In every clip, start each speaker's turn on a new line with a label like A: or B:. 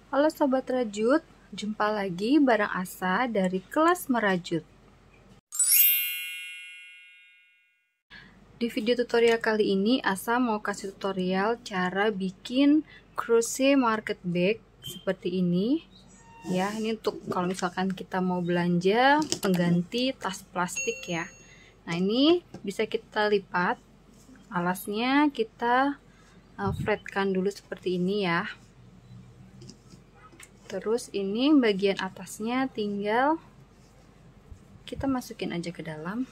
A: Halo Sobat Rajut, jumpa lagi bareng Asa dari kelas Merajut. Di video tutorial kali ini Asa mau kasih tutorial cara bikin crochet market bag seperti ini. Ya, ini untuk kalau misalkan kita mau belanja pengganti tas plastik ya. Nah, ini bisa kita lipat. Alasnya kita flatkan dulu seperti ini ya. Terus ini bagian atasnya tinggal kita masukin aja ke dalam.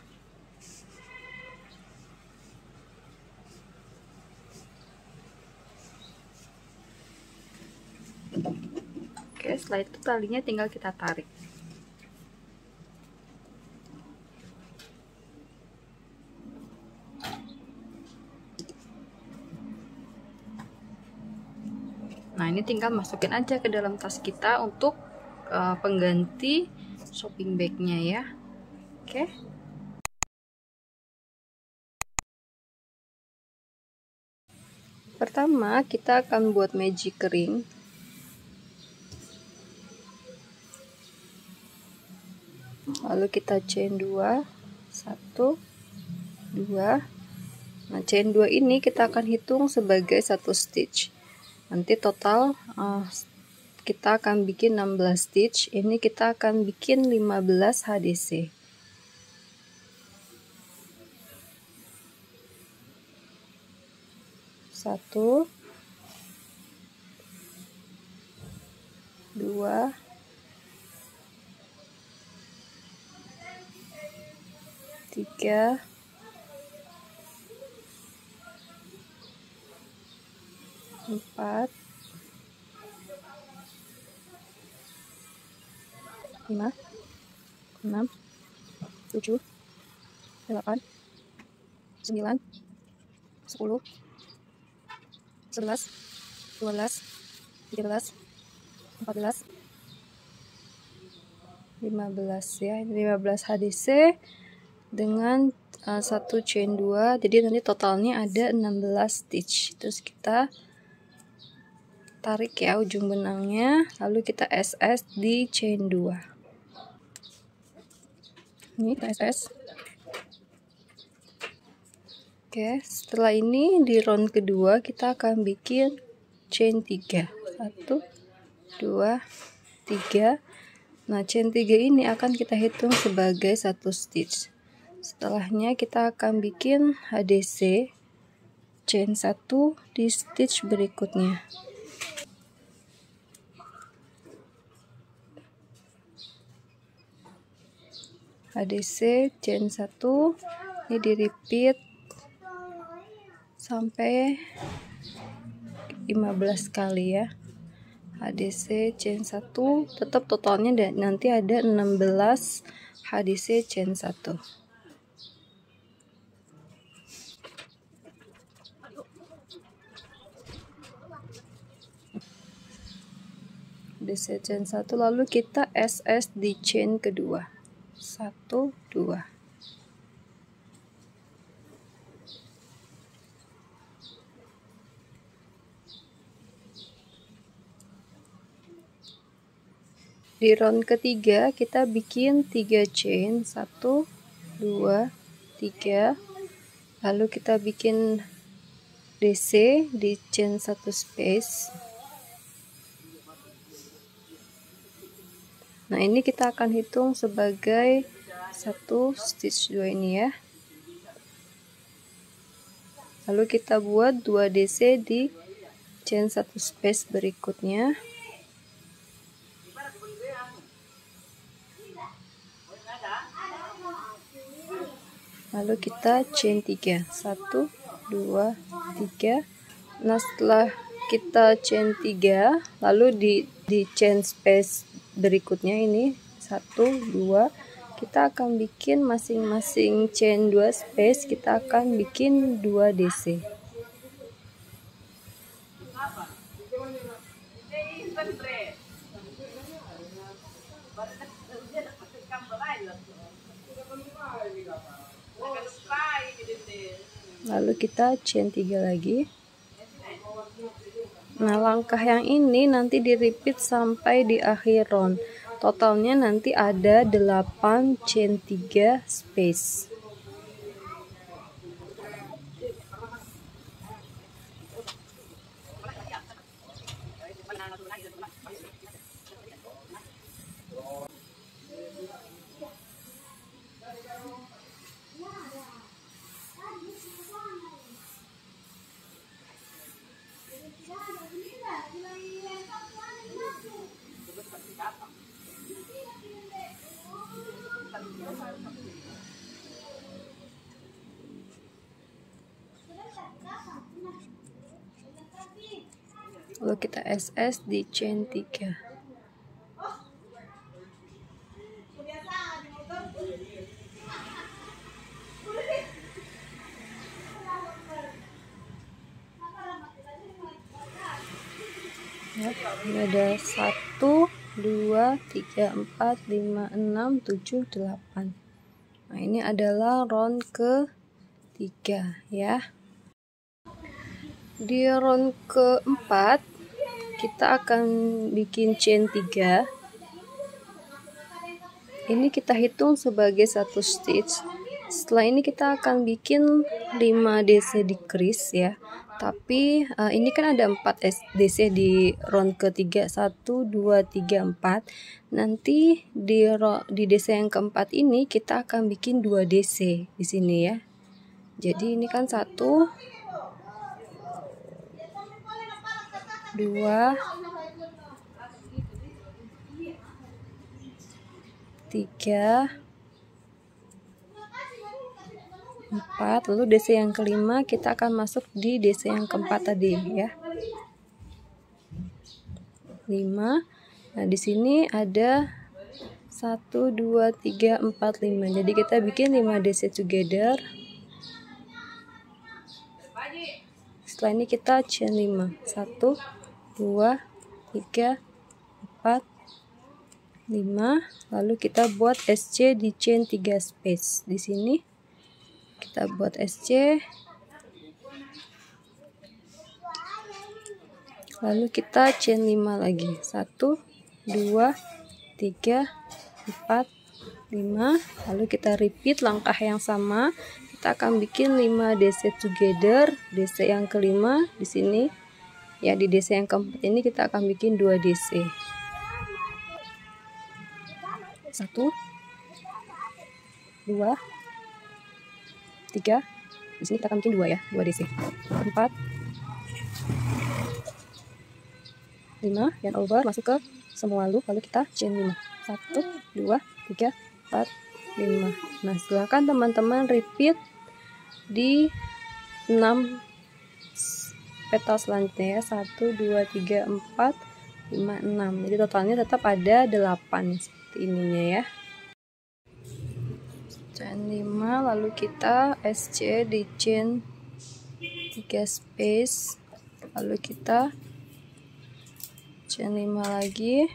A: Oke, setelah itu talinya tinggal kita tarik. Nah, ini tinggal masukin aja ke dalam tas kita untuk pengganti shopping bagnya ya. Oke. Pertama, kita akan buat magic ring. Lalu kita chain 2, 1, 2. Nah, chain 2 ini kita akan hitung sebagai satu stitch. Nanti total kita akan bikin 16 stitch. Ini kita akan bikin 15 HDC. Satu, 2, 3, 4, 5, 6, 7, 8, 9, 10, 11, 12, 13, 14, 15 ya. 15 HDC dengan satu chain 2. Jadi nanti totalnya ada 16 stitch. Terus kita tarik ya ujung benangnya, lalu kita SS di chain 2. Ini kita SS. Oke, setelah ini di round kedua kita akan bikin chain 3. 1, 2, 3. Nah, chain 3 ini akan kita hitung sebagai satu stitch. Setelahnya kita akan bikin HDC chain 1 di stitch berikutnya. HDC chain 1 ini di repeat sampai 15 kali ya. HDC chain 1 tetap totalnya nanti ada 16 HDC chain 1. HDC chain 1 lalu kita SS di chain kedua. 1, 2. Di round ketiga kita bikin 3 chain, 1, 2, 3. Lalu kita bikin DC di chain 1 space. Nah, ini kita akan hitung sebagai satu stitch 2 ini ya. Lalu kita buat 2 DC di chain 1 space berikutnya. Lalu kita chain 3. 1, 2, 3. Nah, setelah kita chain 3, lalu di chain space berikutnya ini 1, 2, kita akan bikin masing-masing chain 2 space, kita akan bikin 2 DC. Lalu kita chain 3 lagi. Nah, langkah yang ini nanti di repeat sampai di akhir round. Totalnya nanti ada 8 chain 3 space. Lalu kita SS di chain 3. Ya, ini ada 1, 2, 3, 4, 5, 6, 7, 8. Nah, ini adalah round ke-3 ya. Di round ke-4 kita akan bikin chain 3. Ini kita hitung sebagai satu stitch. Setelah ini kita akan bikin 5 DC decrease ya. Tapi ini kan ada 4 DC di round ketiga, 1, 2, 3, 4. Nanti di DC yang keempat ini kita akan bikin 2 DC di sini ya. Jadi ini kan 1, 2, 3, 4, lalu DC yang kelima kita akan masuk di DC yang keempat tadi ya. 5. Nah, di sini ada 1, 2, 3, 4, 5. Jadi kita bikin 5 DC together. Setelah ini kita chain 5. 1, 2, 3, 4, 5. Lalu kita buat SC di chain 3 space. Di sini kita buat SC, lalu kita chain 5 lagi. 1, 2, 3, 4, 5. Lalu kita repeat langkah yang sama. Kita akan bikin 5 DC together. DC yang kelima di sini ya, di DC yang keempat ini kita akan bikin 2 DC. 1, 2, 3. Di sini kita akan bikin 2 ya, 2 DC. 4, 5, yarn over masuk ke semua loop, lalu kita chain 5. 1, 2, 3, 4, 5. Nah, silahkan teman-teman repeat di 6 petal selanjutnya ya. 1, 2, 3, 4, 5, 6. Jadi totalnya tetap ada 8 seperti ininya ya. Chain 5, lalu kita SC di chain 3 space, lalu kita chain 5 lagi,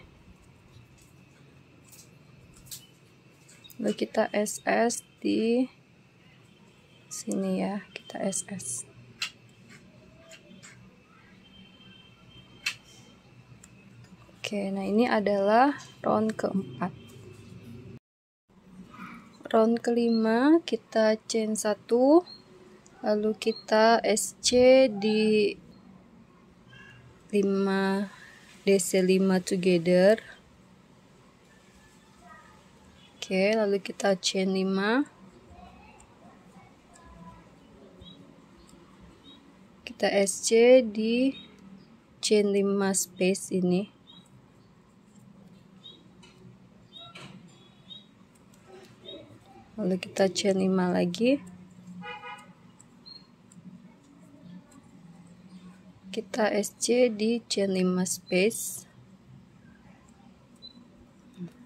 A: lalu kita SS di sini ya, kita SS. Oke, nah ini adalah round keempat. Round kelima kita chain 1, lalu kita SC di 5 DC 5 together. Oke, lalu kita chain 5, kita SC di chain 5 space ini. Lalu kita chain 5 lagi, kita SC di chain 5 space.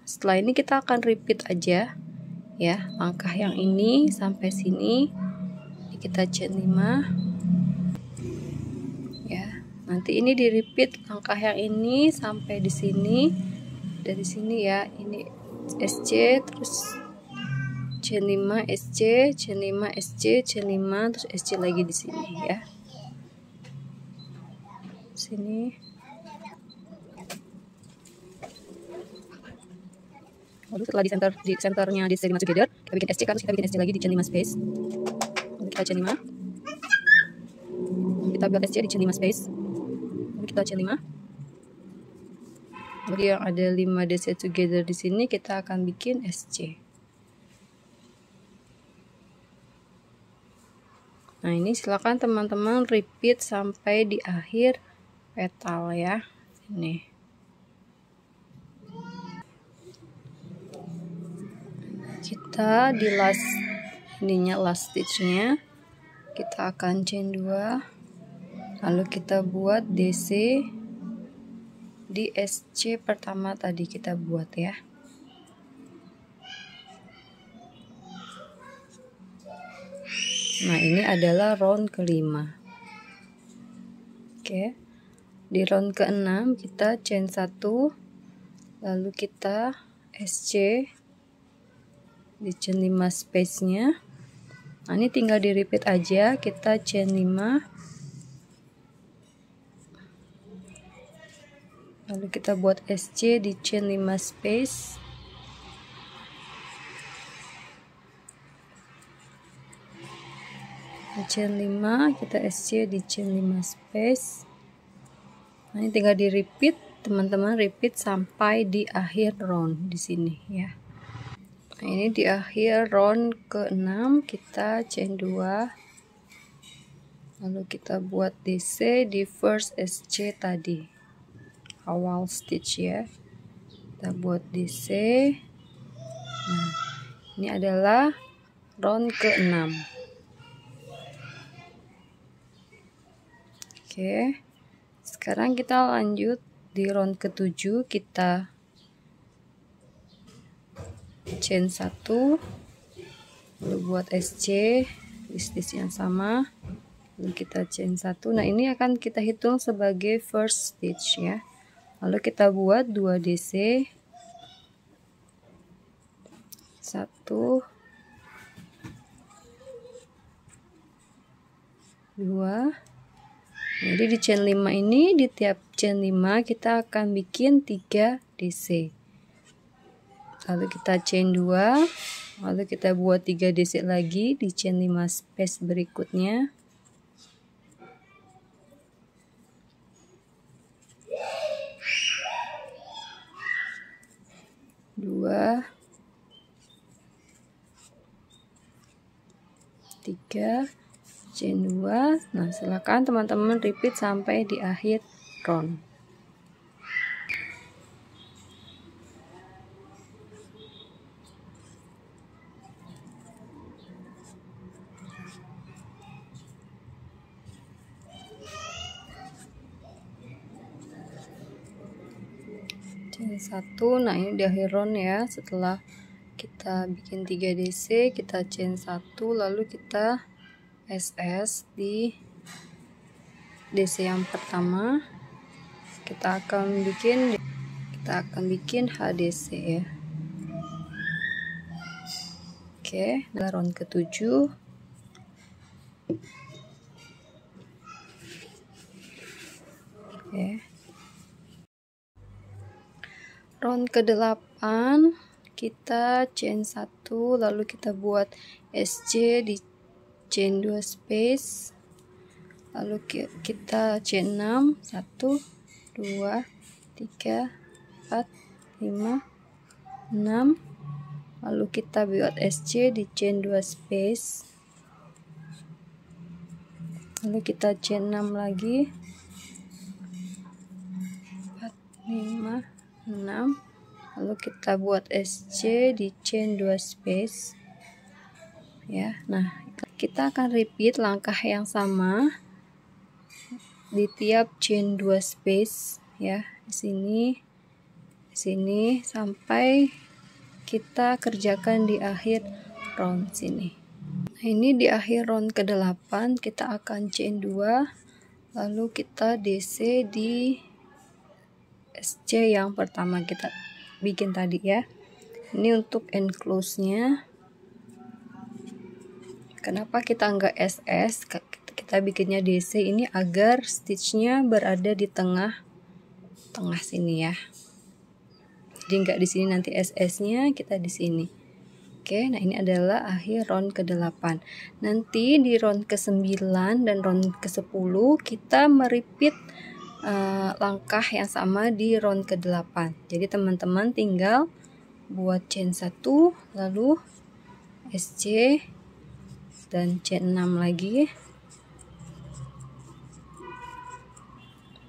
A: Setelah ini kita akan repeat aja ya, langkah yang ini sampai sini. Kita chain 5 ya. Nanti ini di repeat langkah yang ini sampai di sini. Dari sini ya, ini SC terus chain 5 SC, chain 5 SC, chain 5 terus SC lagi di sini ya. sini. Lalu setelah di centernya di DC 5 together, kita bikin SC kan, kita bikin SC lagi di chain 5 space. Lalu kita chain 5. Kita buat SC di chain 5 space. Lalu kita chain 5. Lalu yang ada 5 DC together di sini kita akan bikin SC. Nah, ini silakan teman-teman repeat sampai di akhir petal ya. Ini. Kita di last stitch-nya kita akan chain 2. Lalu kita buat DC di SC pertama tadi kita buat ya. Nah, ini adalah round kelima. Oke. Di round ke-6 kita chain 1, lalu kita SC di chain 5 space-nya. Nah, ini tinggal di repeat aja, kita chain 5. Lalu kita buat SC di chain 5 space. Di chain 5 kita SC di chain 5 space. Nah, ini tinggal di repeat, teman-teman repeat sampai di akhir round di sini ya. Nah, ini di akhir round ke-6 kita chain 2. Lalu kita buat DC di first SC tadi. Awal stitch ya. Kita buat DC. Nah, ini adalah round ke-6. Oke, sekarang kita lanjut di round ke-7, kita chain 1, lalu buat SC di stitch yang sama, lalu kita chain 1. Nah, ini akan kita hitung sebagai first stitch ya. Lalu kita buat 2 DC, 1, 2. Jadi di chain 5 ini, di tiap chain 5 kita akan bikin 3 DC. Lalu kita chain 2, lalu kita buat 3 DC lagi di chain 5 space berikutnya. Dua, 3, chain 2. Nah, silakan teman-teman repeat sampai di akhir round. Chain 1. Nah, ini di akhir round ya. Setelah kita bikin 3 DC, kita chain 1, lalu kita SS di DC yang pertama. Kita akan bikin HDC ya. Oke, round ke-7. Oke. Round ke-8 kita chain 1, lalu kita buat SC di chain 2 space, lalu kita chain 6, 1, 2, 3, 4, 5, 6, lalu kita buat SC di chain 2 space, lalu kita chain 6 lagi, 4, 5, 6, lalu kita buat SC di chain 2 space ya. Nah, kita akan repeat langkah yang sama di tiap chain 2 space ya, di sini sampai kita kerjakan di akhir round sini. Nah, ini di akhir round ke-8 kita akan chain 2, lalu kita DC di SC yang pertama kita bikin tadi ya. Ini untuk enclose nya. Kenapa kita enggak SS? kita bikinnya DC ini agar stitchnya berada di tengah sini ya. Jadi nggak di sini nanti SS-nya, kita di sini. Oke, nah ini adalah akhir round ke-8. Nanti di round ke-9 dan round ke-10 kita merepeat langkah yang sama di round ke-8. Jadi teman-teman tinggal buat chain 1, lalu SC dan chain 6 lagi,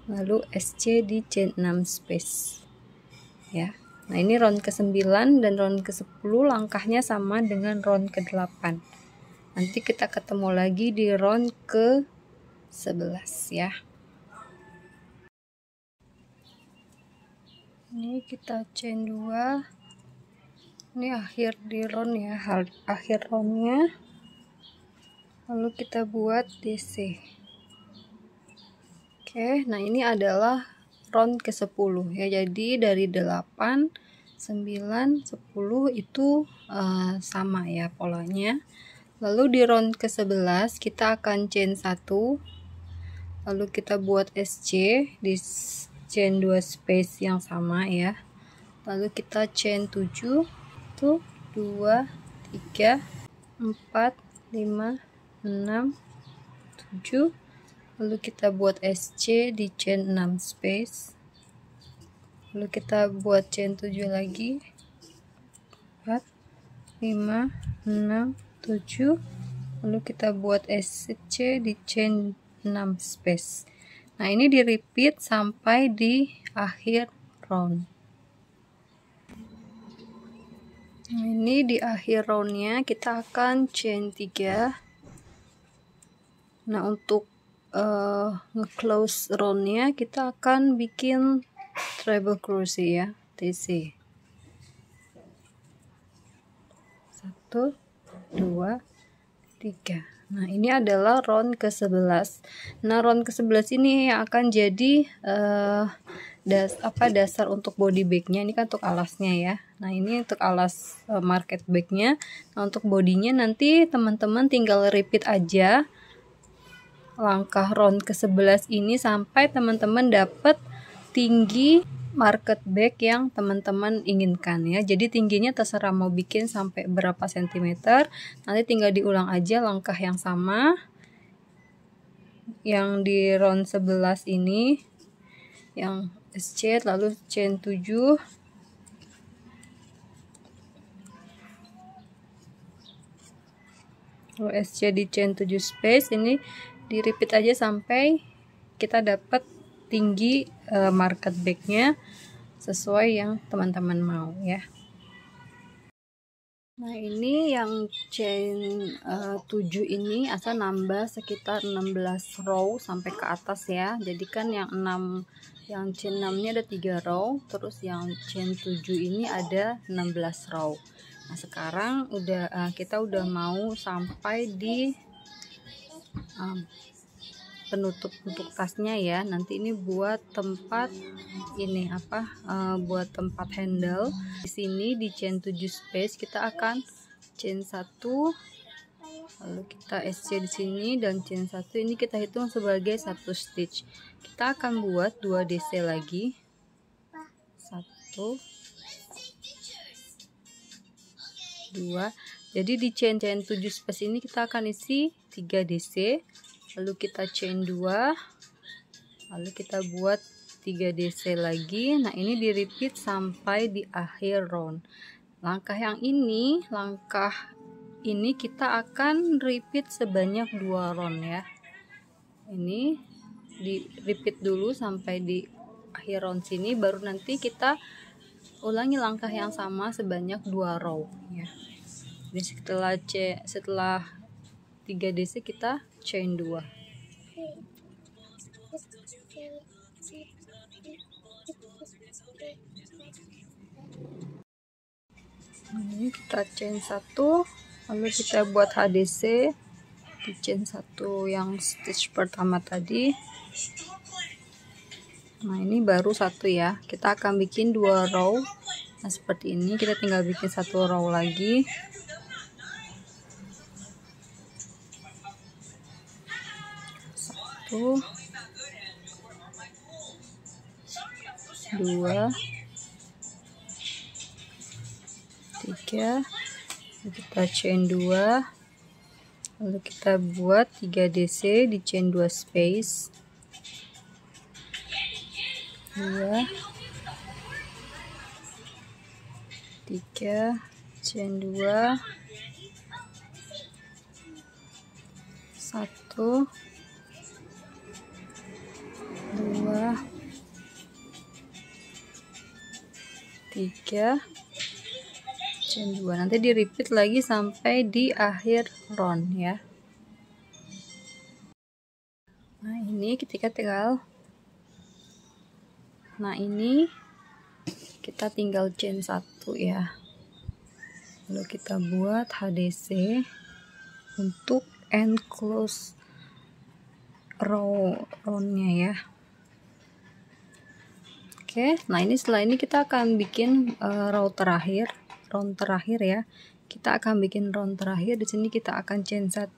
A: lalu SC di chain 6 space ya. Nah ini round ke-9 dan round ke-10 langkahnya sama dengan round ke-8. Nanti kita ketemu lagi di round ke-11 ya. Ini kita chain 2. Ini akhir di round ya, akhir roundnya. Lalu kita buat DC. Oke, nah ini adalah round ke-10 ya. Jadi dari 8, 9, 10 itu sama ya polanya. Lalu di round ke-11 kita akan chain 1. Lalu kita buat SC di chain 2 space yang sama ya. Lalu kita chain 7. 1, 2, 3, 4, 5, 6, 7. Lalu kita buat SC di chain 6 space. Lalu kita buat chain 7 lagi. 4, 5, 6, 7. Lalu kita buat SC di chain 6 space. Nah, ini di repeat sampai di akhir round. Nah, ini di akhir roundnya kita akan chain 3. Nah, untuk nge-close roundnya kita akan bikin treble crochet ya, TC. 1, 2, 3. Nah ini adalah round ke-11. Nah round ke-11 ini yang akan jadi dasar untuk body bagnya. Ini kan untuk alasnya ya. Nah ini untuk alas market bagnya. Nah untuk bodinya nanti teman-teman tinggal repeat aja langkah round ke-11 ini sampai teman-teman dapat tinggi market bag yang teman-teman inginkan ya. Jadi tingginya terserah mau bikin sampai berapa sentimeter. Nanti tinggal diulang aja langkah yang sama yang di round 11 ini, yang SC lalu chain 7. Lalu SC di chain 7 space, ini di repeat aja sampai kita dapat tinggi market bagnya sesuai yang teman-teman mau ya. Nah ini yang chain 7 ini asal nambah sekitar 16 row sampai ke atas ya. Jadi kan yang chain 6 nya ada 3 row, terus yang chain 7 ini ada 16 row. Nah sekarang kita udah mau sampai di penutup untuk tasnya ya. Nanti ini buat tempat ini buat tempat handle. Di sini di chain 7 space kita akan chain 1, lalu kita SC di sini, dan chain 1 ini kita hitung sebagai 1 stitch. Kita akan buat 2 DC lagi. 1, 2. Jadi di chain 7 space ini kita akan isi 3 DC. Lalu kita chain 2, lalu kita buat 3 DC lagi. Nah ini di repeat sampai di akhir round. Langkah ini kita akan repeat sebanyak 2 round ya. Ini di repeat dulu sampai di akhir round sini, baru nanti kita ulangi langkah yang sama sebanyak 2 row ya. Jadi setelah 3 DC kita chain 2. Ini kita chain 1, lalu kita buat HDC di chain 1 yang stitch pertama tadi. Nah ini baru 1 ya, kita akan bikin 2 row. Nah seperti ini, kita tinggal bikin 1 row lagi. 1, 2, 3, kita chain 2, lalu kita buat 3 DC di chain 2 space, 2, 3, chain 2, 1, 2, 3, chain 2. Nanti di repeat lagi sampai di akhir round ya. Nah ini kita tinggal chain 1 ya, lalu kita buat HDC untuk end close roundnya ya. Oke, nah ini setelah ini kita akan bikin round terakhir ya. Kita akan bikin round terakhir. Di sini kita akan chain 1,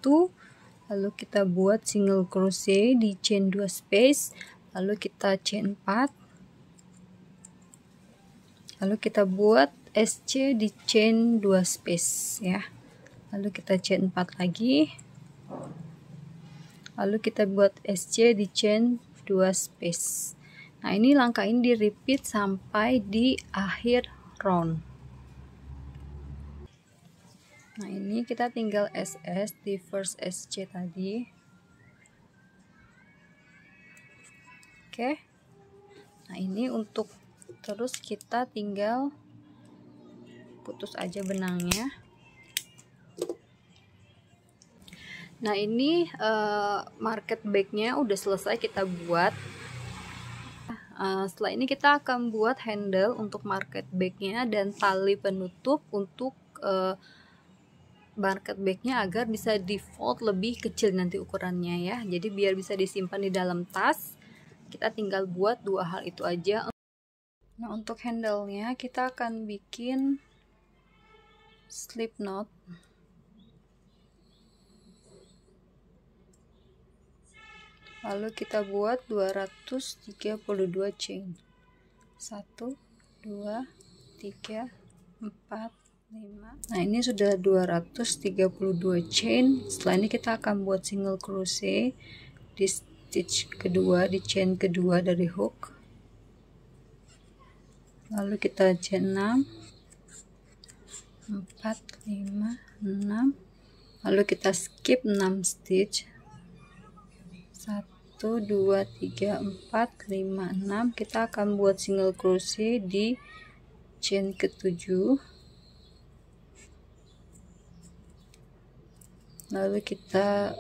A: lalu kita buat single crochet di chain 2 space, lalu kita chain 4, lalu kita buat SC di chain 2 space ya, lalu kita chain 4 lagi, lalu kita buat SC di chain 2 space. Nah ini langkah ini di repeat sampai di akhir round. Nah ini kita tinggal SS di first SC tadi. Oke, nah ini untuk terus kita tinggal putus aja benangnya. Nah ini market backnya udah selesai kita buat. Setelah ini kita akan buat handle untuk market backnya dan tali penutup untuk market backnya agar bisa default lebih kecil nanti ukurannya ya. Jadi biar bisa disimpan di dalam tas, kita tinggal buat 2 hal itu aja. Nah untuk handle-nya kita akan bikin slip knot. Lalu kita buat 232 chain. 1, 2, 3, 4, 5. Nah ini sudah 232 chain. Setelah ini kita akan buat single crochet di stitch kedua, di chain kedua dari hook. Lalu kita chain 6, 4, 5, 6. Lalu kita skip 6 stitch. 1, 2, 3, 4, 5, 6. Kita akan buat single crochet di chain ke-7. Lalu kita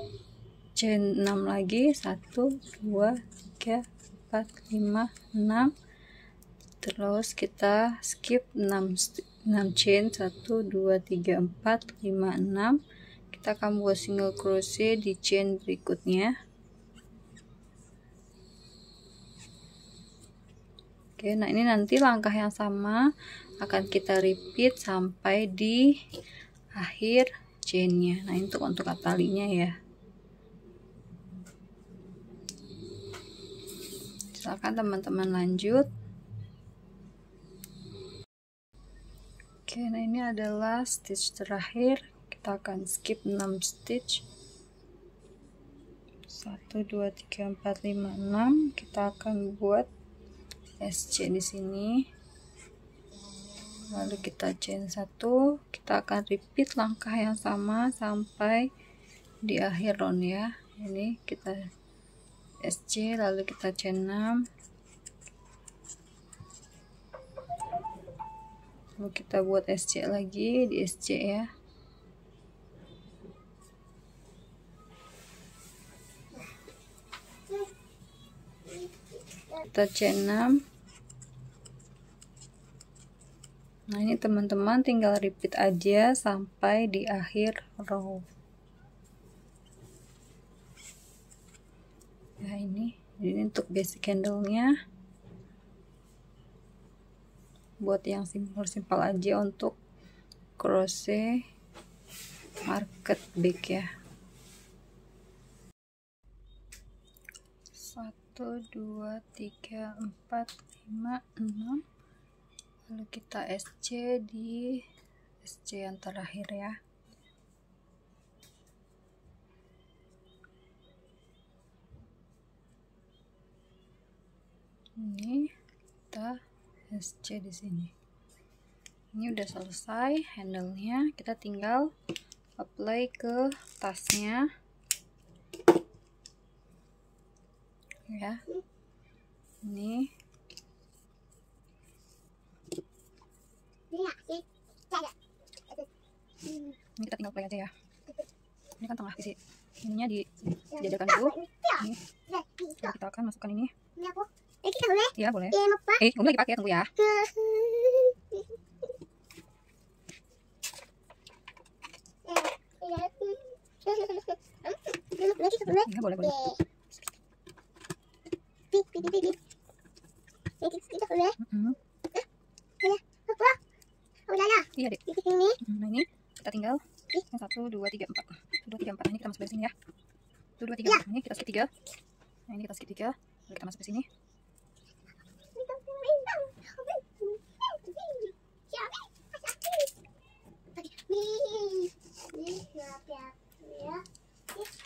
A: chain 6 lagi, 1, 2, 3, 4, 5, 6. Terus kita skip 6 chain, 1, 2, 3, 4, 5, 6. Kita akan buat single crochet di chain berikutnya. Oke, nah ini nanti langkah yang sama akan kita repeat sampai di akhir chainnya. Nah ini untuk talinya ya. Silakan teman-teman lanjut. Oke, nah ini adalah stitch terakhir. Kita akan skip 6 stitch. 1, 2, 3, 4, 5, 6. Kita akan buat SC di sini. Lalu kita chain 1, kita akan repeat langkah yang sama sampai di akhir round ya. Ini kita SC, lalu kita chain 6, lalu kita buat SC lagi di SC ya. Kita chain 6. Nah ini teman-teman tinggal repeat aja sampai di akhir row ya. Ini untuk basic handle-nya, buat yang simpel aja untuk crochet market back ya. 2, 3, 4, 5, 6. Lalu kita SC di SC yang terakhir ya. Ini kita SC di sini. Ini udah selesai handle-nya, kita tinggal apply ke tasnya ya. Ini kita tinggal apply aja ya. Ini kan tengah sisi ininya dijajarkan dulu. Ini kita akan masukkan ini. Iya boleh. Kamu lagi pakai, tunggu ya. Ya, boleh. Iya deh. Nah ini kita tinggal 1, 2, 3, 4. 1, 2, 3, 4. Nah, ini kita masuk dari sini ya. 1, 2, 3, 4. Ini kita skip 3. Nah ini kita skip 3. Lalu kita masuk ke sini.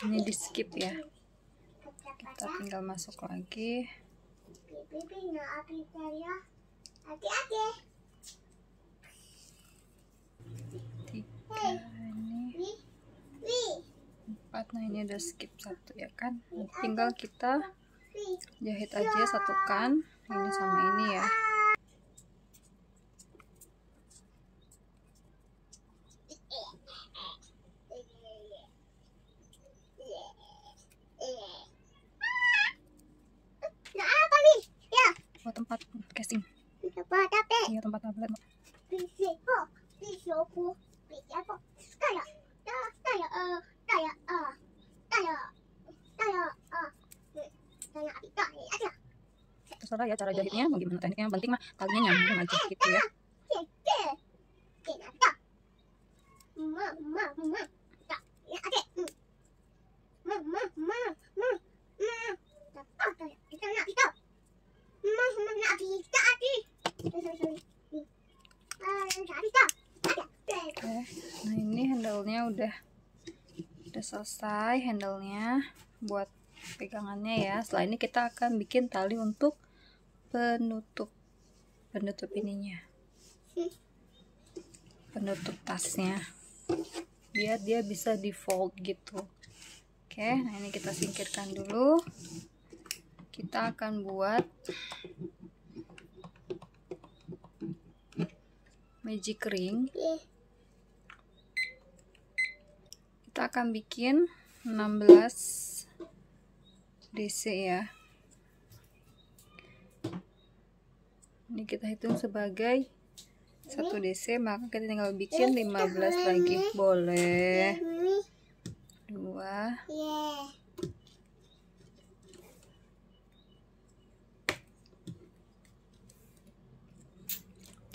A: Ini di skip ya. Kita tinggal masuk lagi. Tiga ini 4. Nah ini udah skip 1 ya kan. Tinggal kita jahit aja, satukan ini sama ini ya. Buat tempat casing. Iya, tempat tablet. Terserah ya cara jahitnya mau gimana tekniknya, yang penting mah talinya nyambung aja gitu ya. Oke, nah ini handle-nya udah selesai handle-nya buat pegangannya ya. Setelah ini kita akan bikin tali untuk penutup ininya, penutup tasnya, biar dia bisa di fold gitu. Oke, nah ini kita singkirkan dulu. Kita akan buat magic ring. Kita akan bikin 16 DC ya. Ini kita hitung sebagai 1 DC, maka kita tinggal bikin 15 lagi. Boleh. 2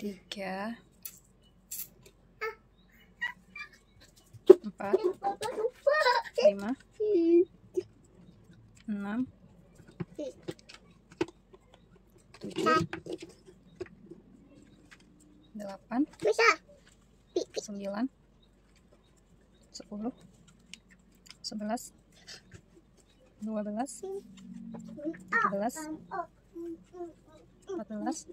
A: 3 4 5 6 7 8 9 10 11 12 13 14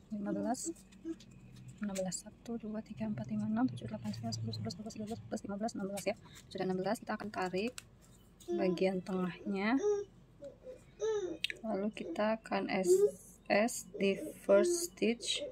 A: 15 16 1 2 3 4 5 6 7 8 9 10 11 12 13 14 15 16 ya. Sudah 16, kita akan tarik bagian tengahnya, lalu kita akan SS di first stitch.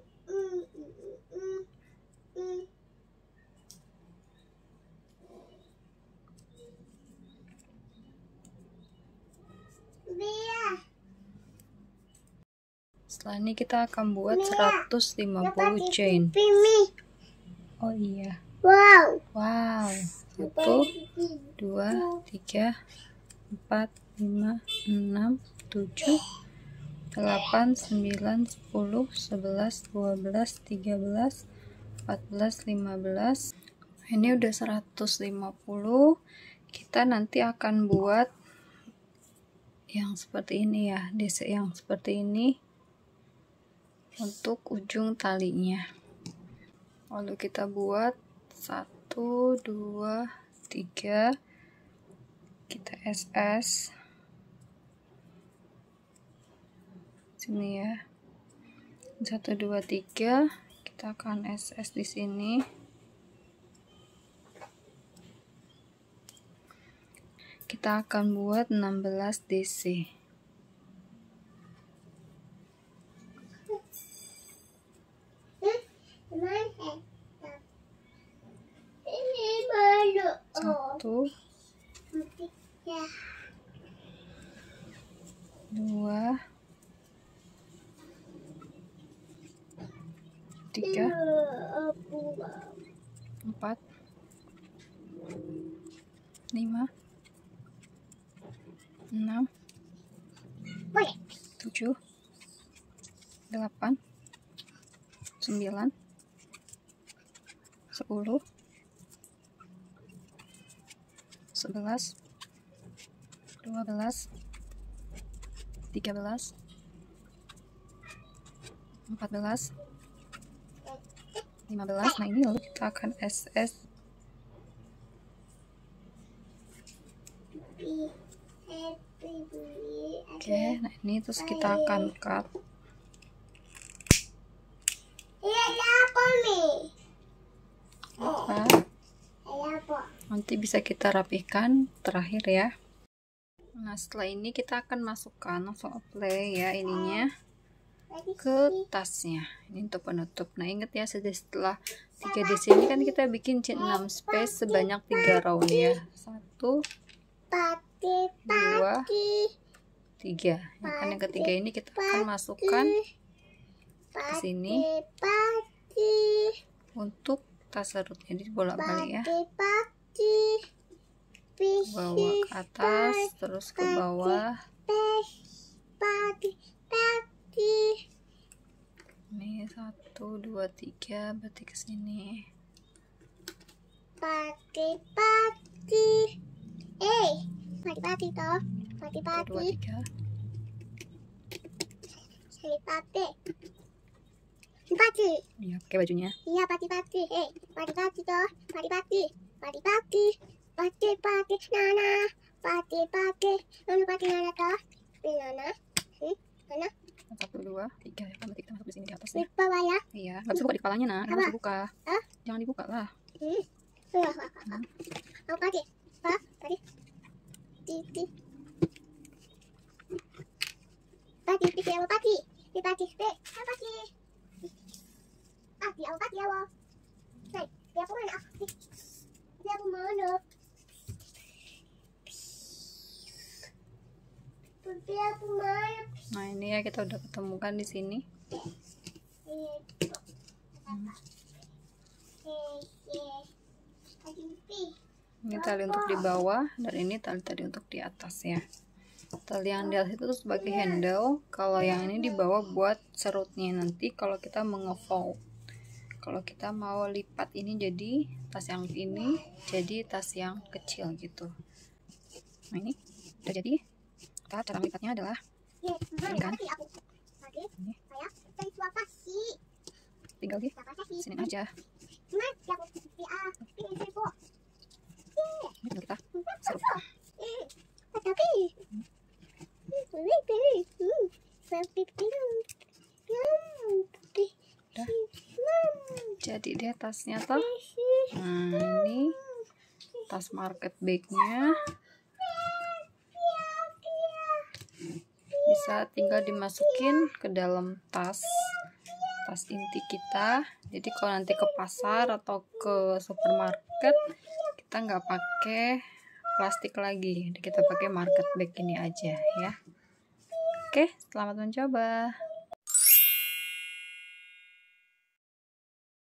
A: Setelah ini kita akan buat 150 chain. Oh iya. Wow. 1 2 3 4 5 6 7 8 9 10 11 12 13 14 15. Ini udah 150. Kita nanti akan buat yang seperti ini ya, DC yang seperti ini untuk ujung talinya. Lalu kita buat 1, 2, 3, kita SS sini ya, 1, 2, 3, kita akan SS di sini. Kita akan buat 16 DC. Satu, 2, 3, 4, 5, 6, 7, 8, 9, 10, 11, 12, 13, 14, 15. Nah, ini lalu kita akan SS. Oke, nah ini terus kita akan cut. Nanti bisa kita rapihkan terakhir ya. Nah, setelah ini kita akan masukkan, langsung apply ya ininya ke tasnya. Ini untuk penutup. Nah, ingat ya, setelah 3 di sini kan kita bikin chain 6 space sebanyak 3 round ya. 1, 2, 3. Yang ketiga ini kita akan masukkan ke sini untuk tas serutnya. Jadi bolak-balik ya. Bawah ke atas, terus ke bawah. Ini 1, 2, 3, berarti ke sini.
B: Pati.
A: 2,
B: toh.
A: 3.
B: Pati.
A: Iya, pakai bajunya.
B: Iya, pati. Pati toh. Pati. Nana. Pati. Nana toh. Nana. Mana?
A: 1, 2, 3. Ya, berarti kita masuk di sini di atasnya.
B: Di bawah ya?
A: Iya, nggak bisa buka di kepalanya, nah. Nggak bisa buka. Jangan dibuka lah.
B: Oh, pati. Tadi.
A: Nah, ini ya kita udah ketemukan di sini. Ini tali untuk di bawah dan ini tali untuk di atas ya. Tali yang di atas itu sebagai handle, kalau yang ini di bawah buat serutnya nanti kalau kita mengefold. Kalau kita mau lipat ini jadi tas yang ini jadi tas yang kecil gitu. Nah, ini udah jadi. Cara melipatnya adalah ini kan. Ini. Tinggal di sini aja. Ini kita serut. Udah. Jadi deh tasnya tuh. Nah, ini tas market bag-nya. Bisa tinggal dimasukin ke dalam tas inti kita. Jadi kalau nanti ke pasar atau ke supermarket kita nggak pakai plastik lagi, kita pakai market bag ini aja ya. Oke, selamat mencoba.